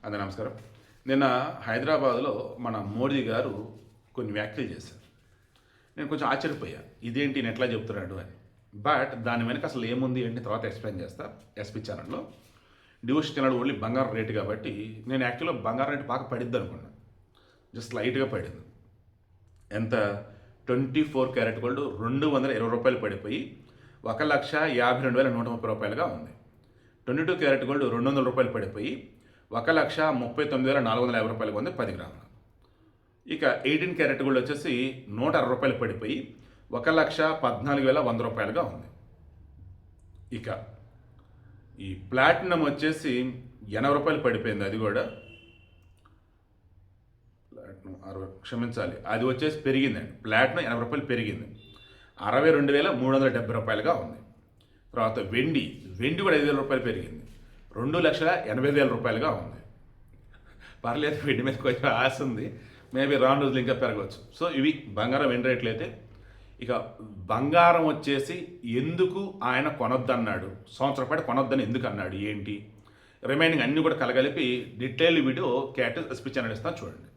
అందరికీ నమస్కారం. నిన్న హైదరాబాద్‌లో మన మోడీ గారు కొన్ని వ్యాఖ్యలు చేశారు. నేను కొంచెం ఆశ్చర్యపోయా. ఇదేంటి ఈయన ఎట్లా చెప్తున్నాడు అని. బట్ దాని వెనక అసలు ఏముంది ఏంటి తర్వాత ఎక్స్‌ప్లెయిన్ చేస్తా ఎస్‌పీ ఛానెల్‌లో. డివోషన్ ఛానెల్ ఓన్లీ బంగారం రేటు కాబట్టి నేను యాక్చువల్‌గా బంగారం రేటు బాగా పడిద్దనుకున్నా. జస్ట్ లైట్‌గా పడింది. ఎంత 24 క్యారెట్ గోల్డ్ రూ. 220 పడిపోయి రూ. 1,52,130గా ఉంది. 22 క్యారెట్ గోల్డ్ రూ. 200 పడిపోయి రూ. 1,39,450 ఉంది 10 గ్రాములు. ఇక 18 క్యారెట్ గోల్డ్ వచ్చేసి రూ. 160 పడిపోయి రూ. 1,14,100గా ఉంది. ఇక ఈ ప్లాటినం వచ్చేసి రూ. 80 పడిపోయింది. అది కూడా ప్లాటినం 60 క్షమించాలి, అది వచ్చేసి పెరిగిందండి. ప్లాటినం రూ. 80 పెరిగింది, రూ. 62,370గా ఉంది. తర్వాత వెండి కూడా రూ. 5,000 పెరిగింది, రూ. 2,80,000గా ఉంది. పర్లేదు, వెండి మీద కొంచెం ఆశ ఉంది. మేబీ రాను రోజులు ఇంకా పెరగవచ్చు. సో ఇవి బంగారం వెండి రేట్లు అయితే. ఇక బంగారం వచ్చేసి ఎందుకు ఆయన కొనొద్దన్నాడు, సంవత్సరం పాటు కొనొద్దని ఎందుకు అన్నాడు, ఏంటి రిమైనింగ్ అన్నీ కూడా కలగలిపి డీటెయిల్ వీడియో ఎస్‌పీ ఛానల్ ఇస్తాను చూడండి.